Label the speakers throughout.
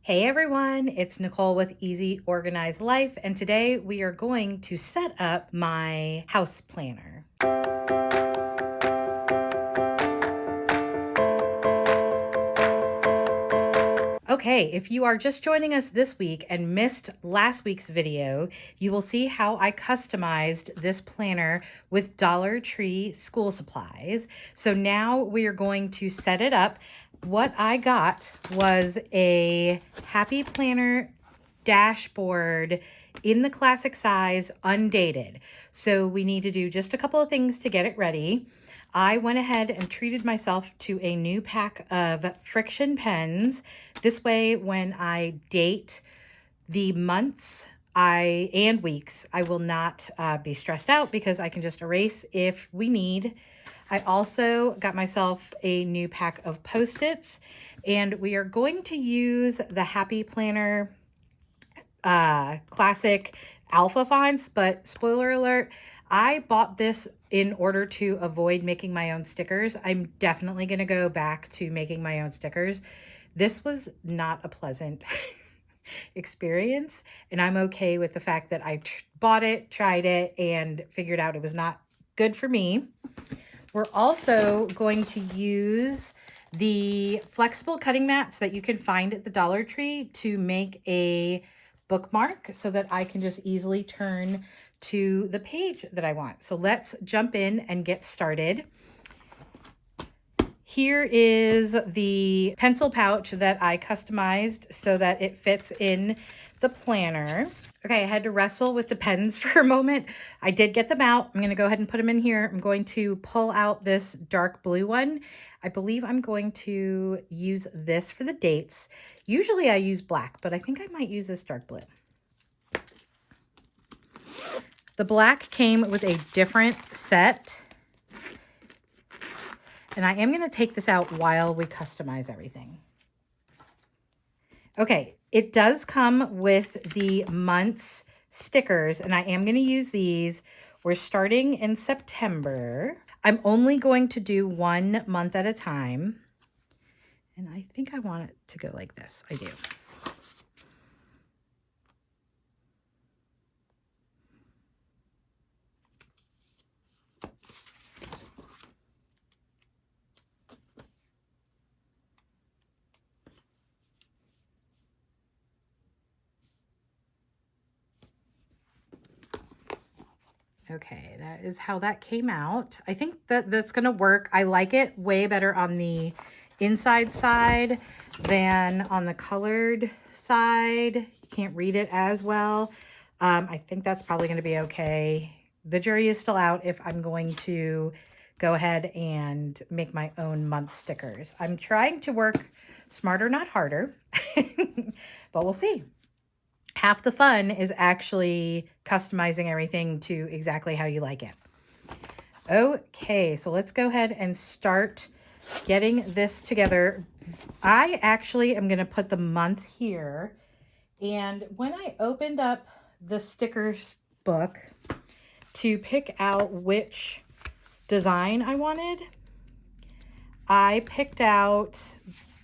Speaker 1: Hey everyone, it's Nicole with Easy Organized Life, and today we are going to set up my house planner. Okay, if you are just joining us this week and missed last week's video, you will see how I customized this planner with Dollar Tree school supplies. So now we are going to set it up. What I got was a Happy Planner dashboard in the classic size, undated. So we need to do just a couple of things to get it ready. I went ahead and treated myself to a new pack of friction pens. This way, when I date the months and weeks, I will not be stressed out because I can just erase if we need. I also got myself a new pack of Post-its, and we are going to use the Happy Planner classic alpha fonts, but spoiler alert, I bought this in order to avoid making my own stickers. I'm definitely going to go back to making my own stickers. This was not a pleasant experience, and I'm okay with the fact that I bought it, tried it, and figured out it was not good for me. We're also going to use the flexible cutting mats that you can find at the Dollar Tree to make a bookmark so that I can just easily turn to the page that I want. So let's jump in and get started. Here is the pencil pouch that I customized so that it fits in the planner. Okay, I had to wrestle with the pens for a moment. I did get them out. I'm going to go ahead and put them in here. I'm going to pull out this dark blue one. I believe I'm going to use this for the dates. Usually I use black, but I think I might use this dark blue. The black came with a different set. And I am going to take this out while we customize everything. Okay, it does come with the month's stickers, and I am going to use these. We're starting in September. I'm only going to do 1 month at a time. And I think I want it to go like this. I do. Okay, that is how that came out. I think that that's going to work. I like it way better on the inside side than on the colored side. You can't read it as well. I think that's probably going to be okay. The jury is still out if I'm going to go ahead and make my own month stickers. I'm trying to work smarter, not harder, but we'll see. Half the fun is actually customizing everything to exactly how you like it. Okay, so let's go ahead and start getting this together. I actually am going to put the month here. And when I opened up the stickers book to pick out which design I wanted, I picked out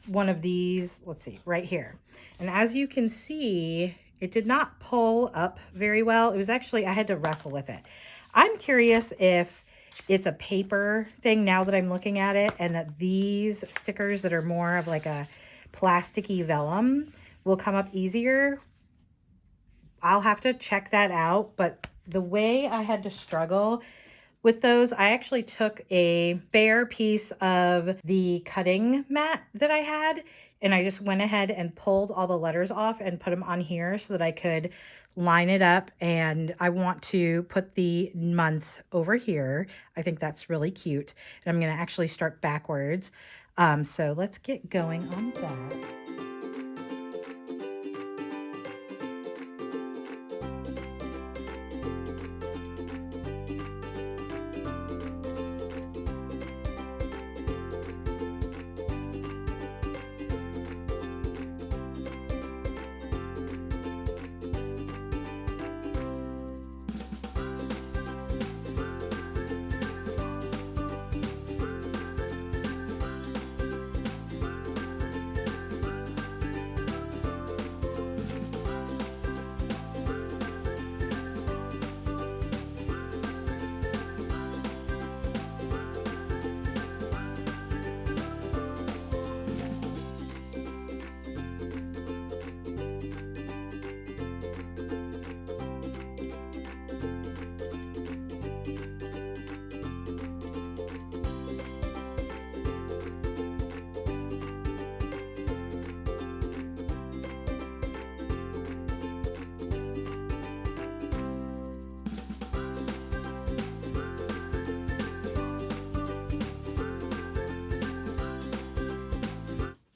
Speaker 1: one of these, let's see, right here. And as you can see, it did not pull up very well. It was actually, I had to wrestle with it. I'm curious if it's a paper thing now that I'm looking at it, and that these stickers that are more of like a plasticky vellum will come up easier. I'll have to check that out, but the way I had to struggle with those, I actually took a bare piece of the cutting mat that I had, and I just went ahead and pulled all the letters off and put them on here so that I could line it up. And I want to put the month over here. I think that's really cute. And I'm going to actually start backwards. So let's get going on that.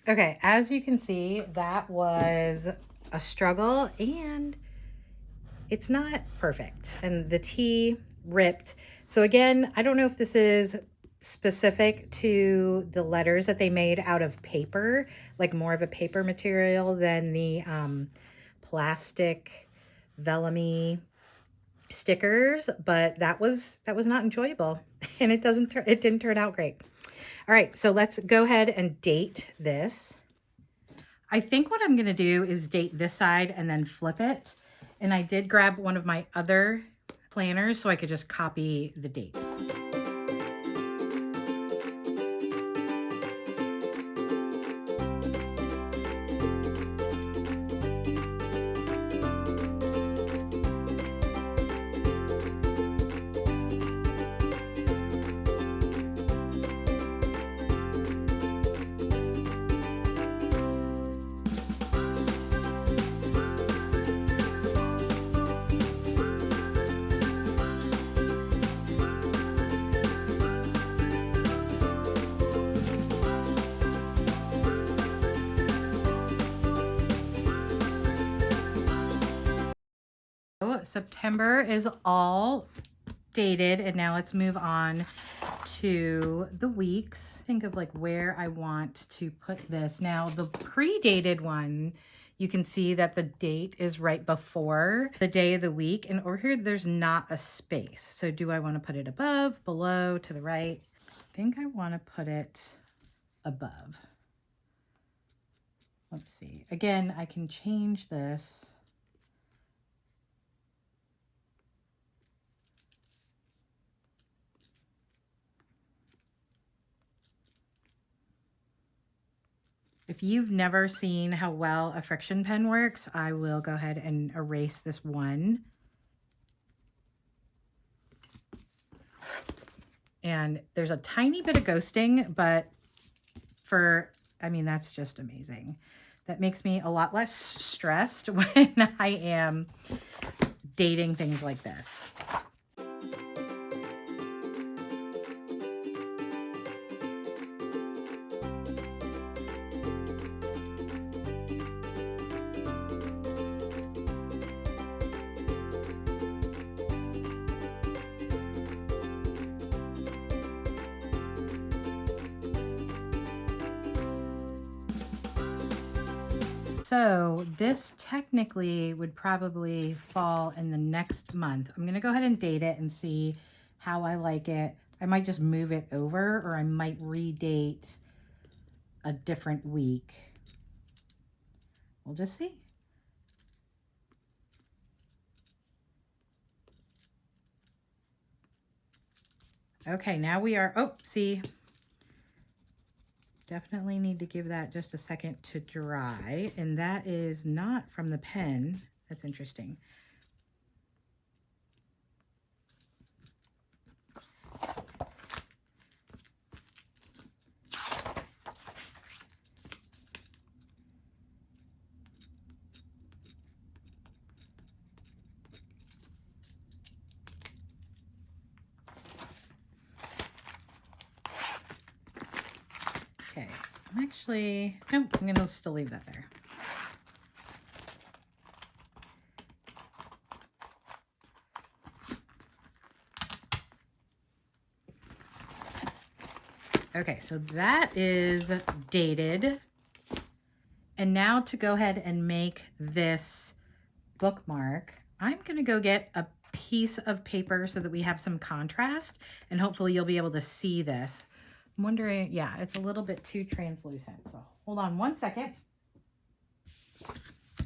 Speaker 1: Okay, as you can see, that was a struggle and it's not perfect. And the T ripped. So again, I don't know if this is specific to the letters that they made out of paper, like more of a paper material than the plastic vellum-y stickers, but that was not enjoyable and it didn't turn out great. All right, so let's go ahead and date this. I think what I'm going to do is date this side and then flip it. And I did grab one of my other planners so I could just copy the dates. September is all dated, and now let's move on to the weeks. Think of like where I want to put this. Now the pre-dated one, you can see that the date is right before the day of the week, and over here there's not a space. So do I want to put it above, below, to the right? I think I want to put it above. Let's see. Again, I can change this. If you've never seen how well a friction pen works, I will go ahead and erase this one. And there's a tiny bit of ghosting, but I mean, that's just amazing. That makes me a lot less stressed when I am dating things like this. So this technically would probably fall in the next month. I'm going to go ahead and date it and see how I like it. I might just move it over, or I might redate a different week. We'll just see. Okay, now we are, oh, see, definitely need to give that just a second to dry. And that is not from the pen. That's interesting. Okay, I'm actually, no, I'm going to still leave that there. Okay, so that is dated. And now to go ahead and make this bookmark, I'm going to go get a piece of paper so that we have some contrast, and hopefully you'll be able to see this. I'm wondering, yeah, it's a little bit too translucent. So hold on one second.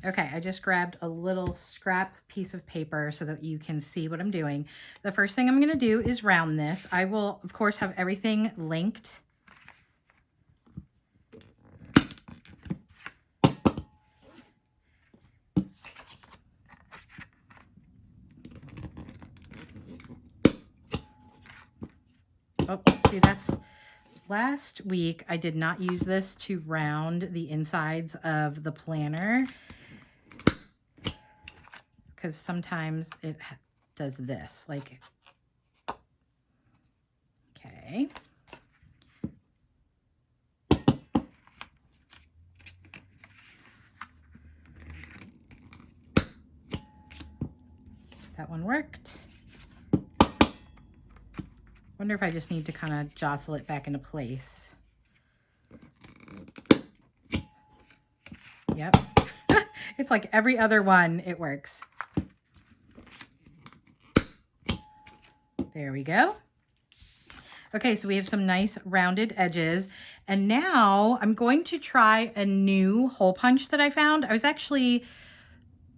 Speaker 1: Okay, I just grabbed a little scrap piece of paper so that you can see what I'm doing. The first thing I'm going to do is round this. I will, of course, have everything linked. Oh, see, that's last week. I did not use this to round the insides of the planner because sometimes it does this, like, okay. That one worked. Wonder if I just need to kind of jostle it back into place. Yep. It's like every other one, it works. There we go. Okay, so we have some nice rounded edges. And now I'm going to try a new hole punch that I found. I was actually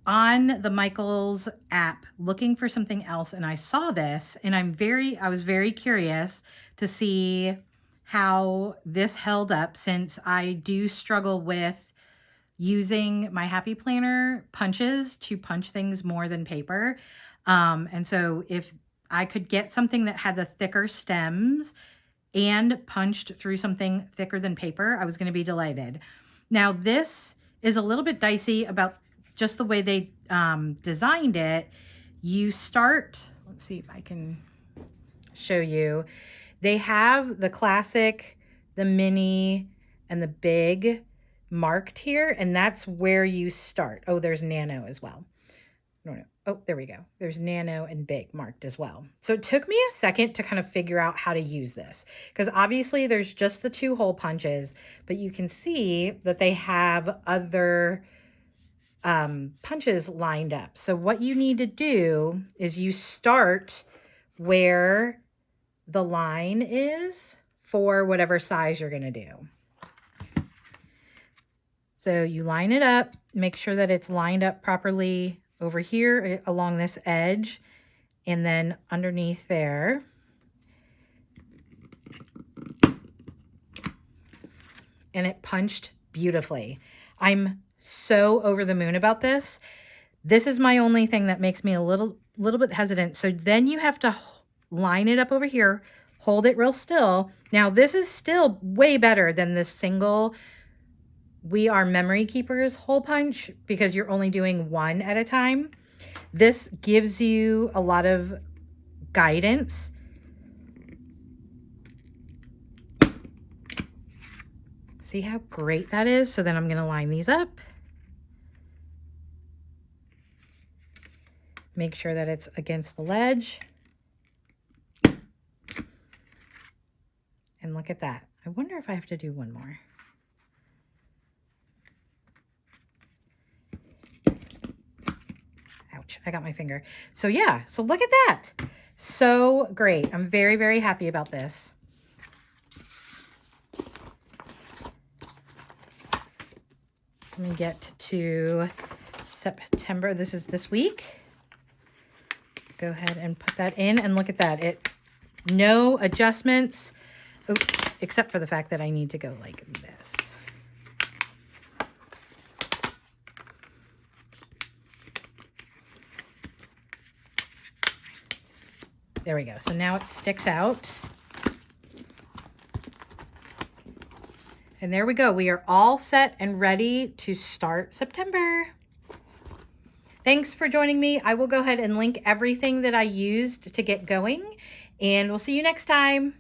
Speaker 1: on the Michaels app looking for something else, and I saw this, and I was very curious to see how this held up, since I do struggle with using my Happy Planner punches to punch things more than paper. And so if I could get something that had the thicker stems and punched through something thicker than paper, I was going to be delighted. Now this is a little bit dicey about just the way they designed it. You start, let's see if I can show you. They have the classic, the mini, and the big marked here, and that's where you start. Oh, there's nano as well. No. Oh, there we go. There's nano and big marked as well. So it took me a second to kind of figure out how to use this, because obviously there's just the 2 hole punches, but you can see that they have other punches lined up. So what you need to do is you start where the line is for whatever size you're going to do. So you line it up, make sure that it's lined up properly over here along this edge, and then underneath there. And it punched beautifully. I'm so over the moon about this. This is my only thing that makes me a little bit hesitant. So then you have to line it up over here, hold it real still. Now this is still way better than the single We Are Memory Keepers hole punch, because you're only doing 1 at a time. This gives you a lot of guidance. See how great that is? So then I'm going to line these up. Make sure that it's against the ledge. And look at that. I wonder if I have to do one more. Ouch, I got my finger. So yeah, so look at that. So great. I'm very, very happy about this. Let me get to September. This is this week. Go ahead and put that in, and look at that. No adjustments, except for the fact that I need to go like this. There we go. So now it sticks out. And there we go. We are all set and ready to start September. Thanks for joining me. I will go ahead and link everything that I used to get going, and we'll see you next time.